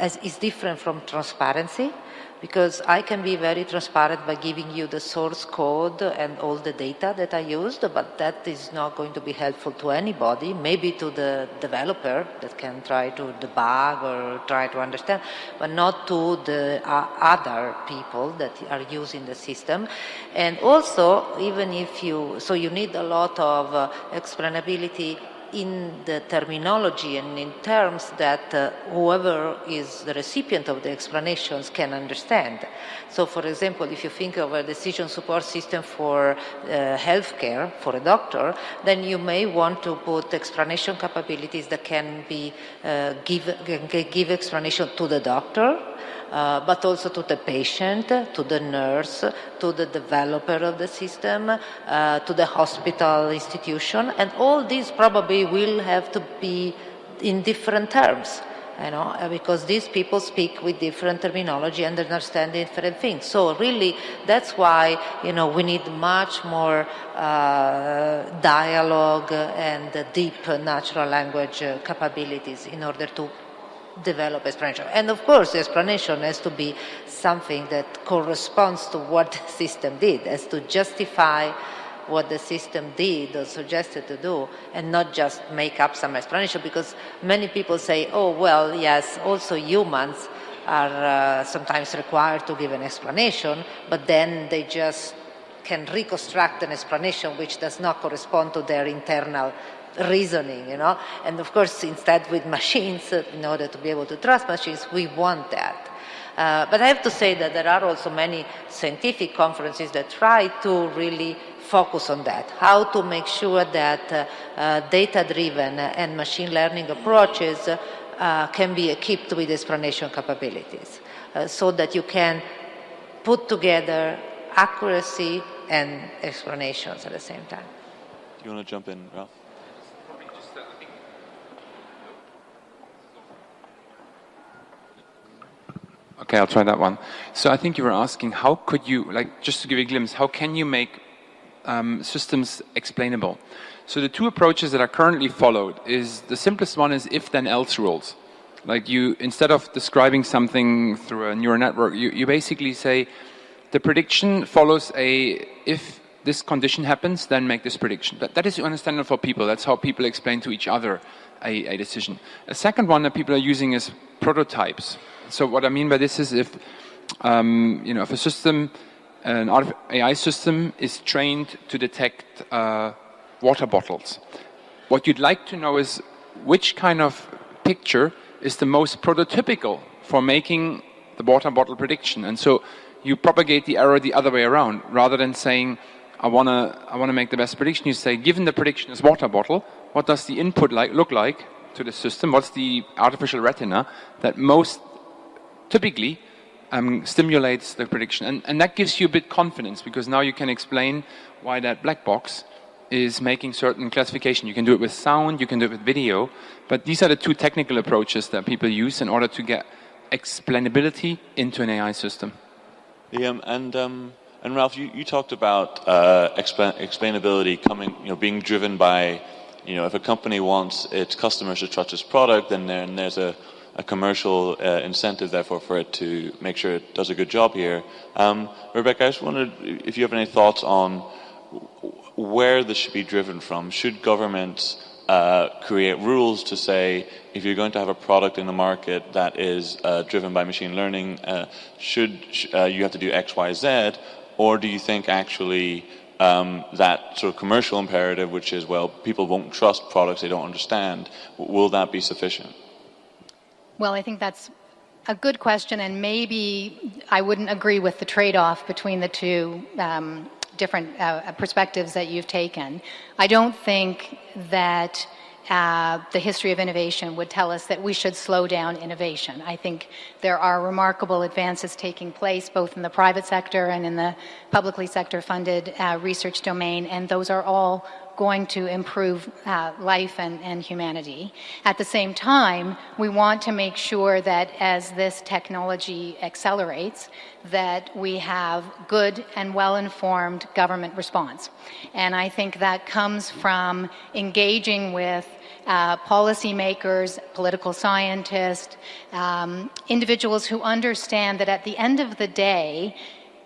is different from transparency, because I can be very transparent by giving you the source code and all the data that I used, but that is not going to be helpful to anybody, maybe to the developer that can try to debug or try to understand, but not to the other people that are using the system. And also, even if you need a lot of explainability in the terminology and in terms that whoever is the recipient of the explanations can understand. So, for example, if you think of a decision support system for healthcare, for a doctor, then you may want to put explanation capabilities that can be give explanation to the doctor, but also to the patient, to the nurse, to the developer of the system, to the hospital institution, and all these probably will have to be in different terms. Because these people speak with different terminology and understand different things. So really, that's why, we need much more dialogue and deep natural language capabilities in order to develop explanation. And of course, the explanation has to be something that corresponds to what the system did, has to justify what the system did or suggested to do, and not just make up some explanation, because many people say, oh, well, yes, also humans are sometimes required to give an explanation, but then they just can reconstruct an explanation which does not correspond to their internal reasoning, And of course, instead with machines, in order to be able to trust machines, we want that. But I have to say that there are also many scientific conferences that try to really focus on that, how to make sure that data-driven and machine learning approaches can be equipped with explanation capabilities, so that you can put together accuracy and explanations at the same time. Do you want to jump in, Ralph? Okay, I'll try that one. So I think you were asking, how could you, just to give you a glimpse, how can you make systems explainable? So the two approaches that are currently followed is, the simplest one is if-then-else rules. Instead of describing something through a neural network, you basically say, the prediction follows if this condition happens, then make this prediction. That is understandable for people. That's how people explain to each other a decision. A second one that people are using is prototypes. So what I mean by this is if a system, an AI system is trained to detect water bottles, what you'd like to know is which kind of picture is the most prototypical for making the water bottle prediction. And so you propagate the error the other way around. Rather than saying, I want to make the best prediction, you say, given the prediction is water bottle, what does the input look like to the system? What's the artificial retina that most typically stimulates the prediction? And that gives you a bit confidence, because now you can explain why that black box is making certain classification. You can do it with sound, you can do it with video, but these are the two technical approaches that people use in order to get explainability into an AI system. And Ralph, you talked about explainability being driven by, if a company wants its customers to trust its product, then there's a commercial incentive, therefore, for it to make sure it does a good job here. Rebecca, I just wondered if you have any thoughts on where this should be driven from. Should governments create rules to say, if you're going to have a product in the market that is driven by machine learning, you have to do X, Y, Z? Or do you think actually that sort of commercial imperative, which is, well, people won't trust products they don't understand, will that be sufficient? Well, I think that's a good question, and maybe I wouldn't agree with the trade-off between the two different perspectives that you've taken. I don't think that the history of innovation would tell us that we should slow down innovation. I think there are remarkable advances taking place both in the private sector and in the publicly sector-funded research domain, and those are all going to improve life and humanity. At the same time, we want to make sure that as this technology accelerates, that we have good and well-informed government response. And I think that comes from engaging with policymakers, political scientists, individuals who understand that at the end of the day,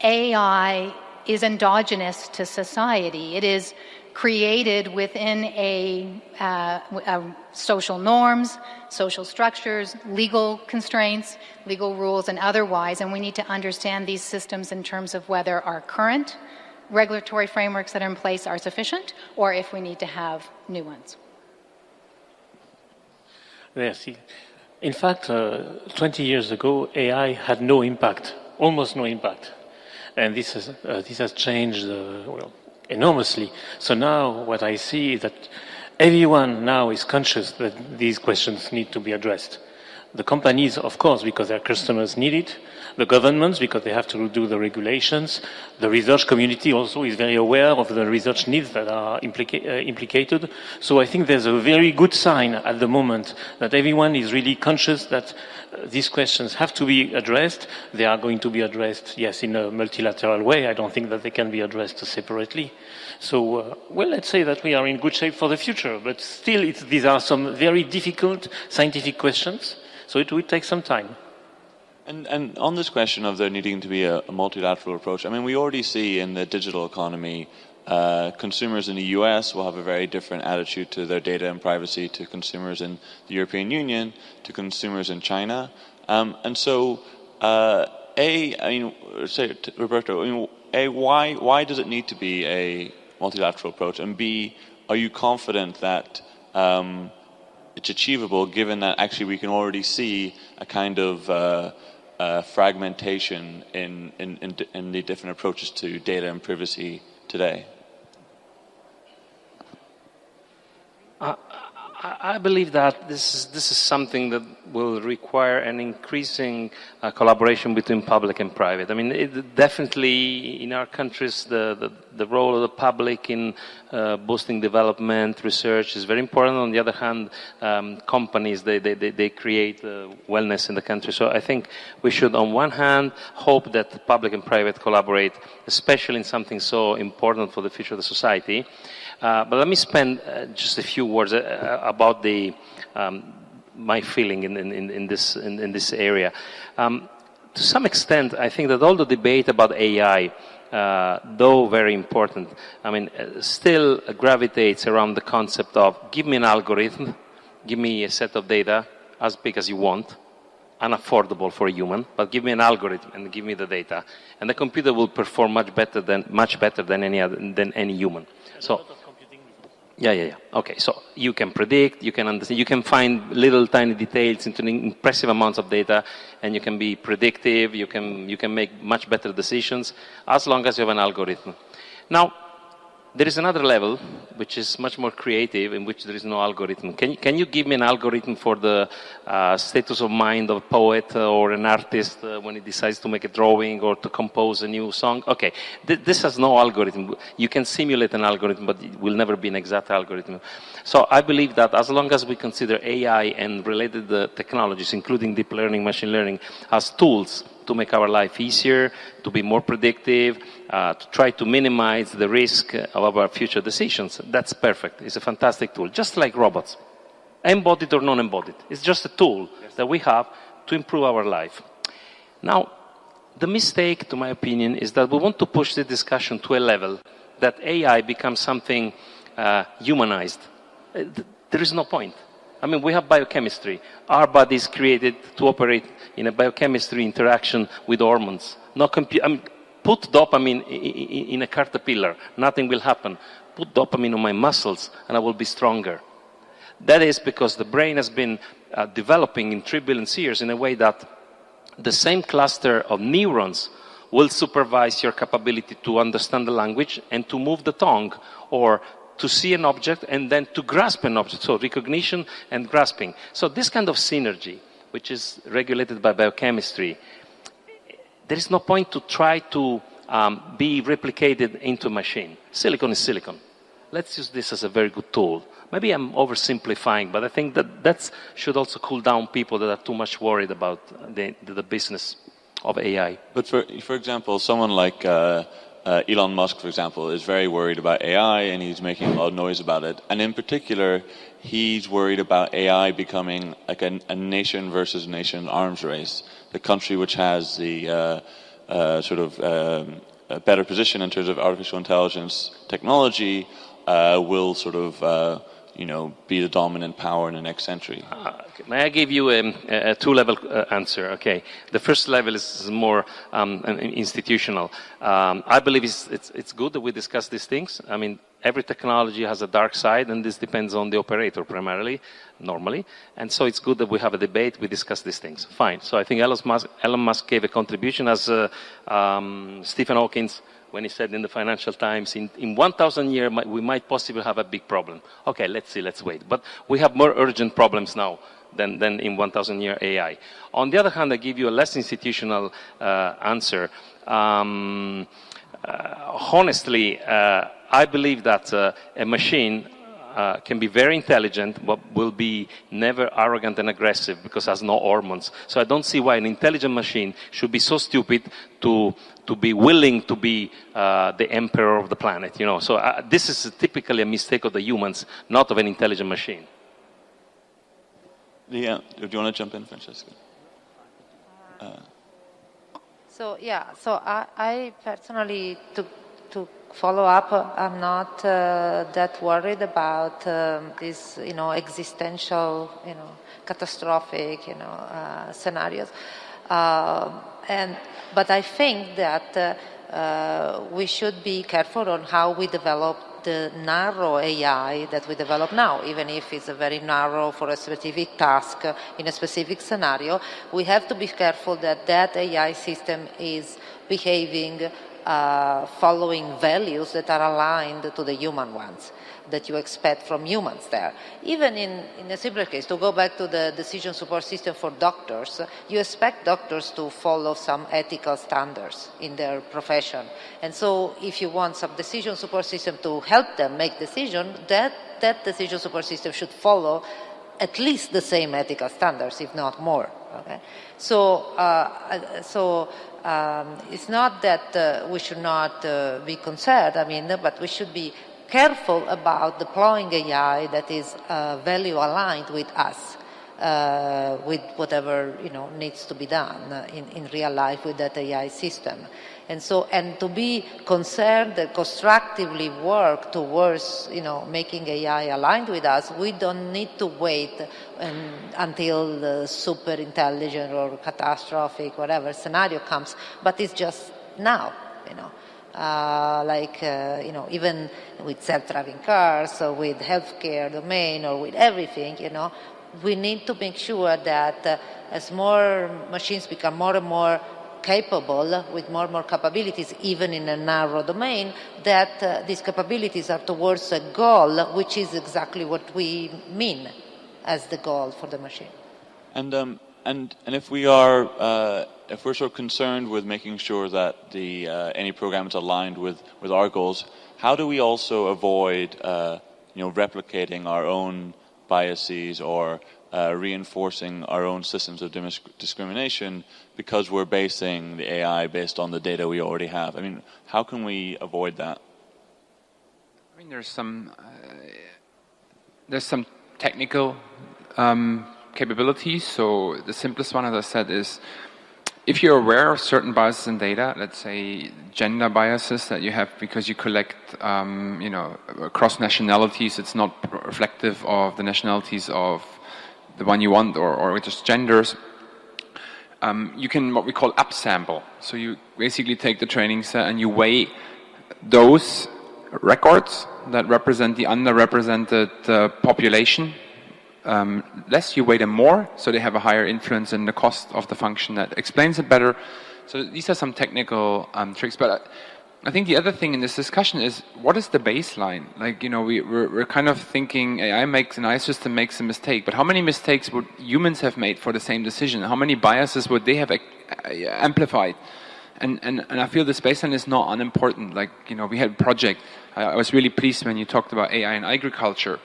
AI is endogenous to society. It is created within social norms, social structures, legal constraints, legal rules, and otherwise, and we need to understand these systems in terms of whether our current regulatory frameworks that are in place are sufficient, or if we need to have new ones. Yes. In fact, 20 years ago, AI had no impact, almost no impact. And this has changed enormously. So now what I see is that everyone now is conscious that these questions need to be addressed. The companies, of course, because their customers need it. The governments, because they have to do the regulations. The research community also is very aware of the research needs that are implicated. So I think there's a very good sign at the moment that everyone is really conscious that these questions have to be addressed. They are going to be addressed, yes, in a multilateral way. I don't think that they can be addressed separately. So, well, let's say that we are in good shape for the future, but still these are some very difficult scientific questions, so it will take some time. And on this question of there needing to be a multilateral approach, I mean, we already see in the digital economy, consumers in the US will have a very different attitude to their data and privacy to consumers in the European Union, to consumers in China. And so, Roberto, why does it need to be a multilateral approach? And B, are you confident that it's achievable, given that actually we can already see a kind of fragmentation in the different approaches to data and privacy today? I believe that this is something that will require an increasing collaboration between public and private. I mean, definitely in our countries, the role of the public in boosting development, research is very important. On the other hand, companies, they create wellness in the country. So I think we should, on one hand, hope that public and private collaborate, especially in something so important for the future of the society. But let me spend just a few words about my feeling in this area. To some extent, I think that all the debate about AI, though very important, I mean, still gravitates around the concept of give me an algorithm, give me a set of data as big as you want, unaffordable for a human, but give me an algorithm and give me the data, and the computer will perform much better than any human. So. Yeah. Okay, so you can predict, you can understand, you can find little tiny details into impressive amounts of data, and you can be predictive, you can make much better decisions as long as you have an algorithm. Now, there is another level which is much more creative, in which there is no algorithm. Can you give me an algorithm for the status of mind of a poet or an artist when he decides to make a drawing or to compose a new song? Okay, this has no algorithm. You can simulate an algorithm, but it will never be an exact algorithm. So I believe that as long as we consider AI and related technologies, including deep learning, machine learning, as tools to make our life easier, to be more predictive, to try to minimize the risk of our future decisions, that's perfect. It's a fantastic tool, just like robots, embodied or non-embodied. It's just a tool that we have to improve our life. Now, the mistake, to my opinion, is that we want to push the discussion to a level that AI becomes something humanized. There is no point. I mean, we have biochemistry. Our body is created to operate in a biochemistry interaction with hormones. Put dopamine in a caterpillar, nothing will happen. Put dopamine on my muscles, and I will be stronger. That is because the brain has been developing in 3 billion years in a way that the same cluster of neurons will supervise your capability to understand the language and to move the tongue, or to see an object and then to grasp an object. So recognition and grasping. So this kind of synergy, which is regulated by biochemistry, there is no point to try to be replicated into a machine. Silicon is silicon. Let's use this as a very good tool. Maybe I'm oversimplifying, but I think that should also cool down people that are too much worried about the business of AI. But for example, someone like Elon Musk, for example, is very worried about AI, and he's making a lot of noise about it. And in particular, he's worried about AI becoming like a nation versus nation arms race. The country which has the a better position in terms of artificial intelligence technology will sort of be the dominant power in the next century. May I give you a two-level answer? Okay. The first level is more institutional. I believe it's good that we discuss these things. I mean, every technology has a dark side, and this depends on the operator primarily, normally. And so it's good that we have a debate, we discuss these things. Fine. So I think Elon Musk gave a contribution, as Stephen Hawking, when he said in the Financial Times, in 1,000 years, we might possibly have a big problem. Okay, let's see, let's wait. But we have more urgent problems now than in 1,000-year AI. On the other hand, I give you a less institutional answer. Honestly, I believe that a machine can be very intelligent, but will be never arrogant and aggressive because it has no hormones. So I don't see why an intelligent machine should be so stupid to be willing to be the emperor of the planet. You know, so this is typically a mistake of the humans, not of an intelligent machine. Do you want to jump in, Francesca? So I personally, to follow up, I'm not that worried about these, existential, catastrophic, scenarios. But I think that we should be careful on how we develop the narrow AI that we develop now, even if it's a very narrow for a specific task in a specific scenario. We have to be careful that that AI system is behaving following values that are aligned to the human ones that you expect from humans there. Even in a simpler case, to go back to the decision support system for doctors, you expect doctors to follow some ethical standards in their profession. And so if you want some decision support system to help them make decisions, that decision support system should follow at least the same ethical standards, if not more. Okay? So it's not that we should not be concerned, but we should be careful about deploying AI that is value aligned with us, with whatever needs to be done in real life with that AI system. And to be concerned that constructively work towards making AI aligned with us, we don't need to wait until the super intelligent or catastrophic whatever scenario comes, but it's just now. Even with self-driving cars or with healthcare domain or with everything, we need to make sure that as more machines become more and more capable with more and more capabilities, even in a narrow domain, that these capabilities are towards a goal, which is exactly what we mean as the goal for the machine. And if we are if we're so concerned with making sure that any program is aligned with our goals, how do we also avoid replicating our own biases or reinforcing our own systems of discrimination because we're basing the AI based on the data we already have? How can we avoid that? There's some technical capabilities. So the simplest one, as I said, is if you're aware of certain biases in data, let's say gender biases that you have because you collect, across nationalities, it's not reflective of the nationalities of the one you want or just genders. You can what we call upsample. So you basically take the training set and you weigh those records that represent the underrepresented population. Less, you weigh them more, so they have a higher influence in the cost of the function that explains it better. So these are some technical tricks. But I think the other thing in this discussion is, what is the baseline? We're kind of thinking an AI system makes a mistake, but how many mistakes would humans have made for the same decision? How many biases would they have amplified? And I feel this baseline is not unimportant. We had a project. I was really pleased when you talked about AI in agriculture.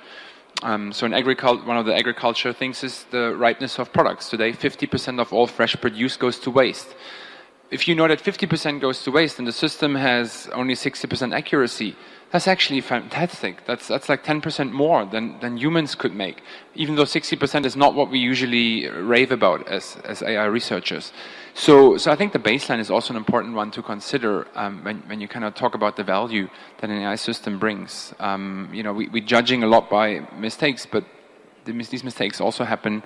So in one of the agriculture things is the ripeness of products. Today, 50% of all fresh produce goes to waste. If you know that 50% goes to waste and the system has only 60% accuracy, that's actually fantastic. That's like 10% more than humans could make, even though 60% is not what we usually rave about as AI researchers. So I think the baseline is also an important one to consider when you kind of talk about the value that an AI system brings. We're judging a lot by mistakes, but these mistakes also happen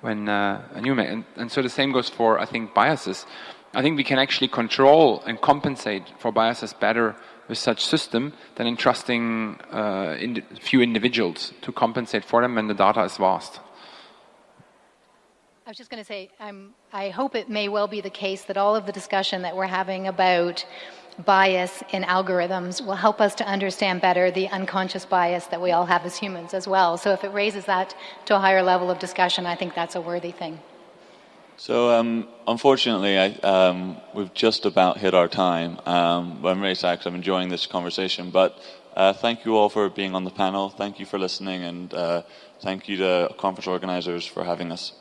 when and so the same goes for, I think, biases. I think we can actually control and compensate for biases better with such system than entrusting few individuals to compensate for them when the data is vast. was just going to say, I hope it may well be the case that all of the discussion that we're having about bias in algorithms will help us to understand better the unconscious bias that we all have as humans as well. So if it raises that to a higher level of discussion, I think that's a worthy thing. So unfortunately, we've just about hit our time. I'm really sad because I'm enjoying this conversation. But thank you all for being on the panel. Thank you for listening, and thank you to conference organizers for having us.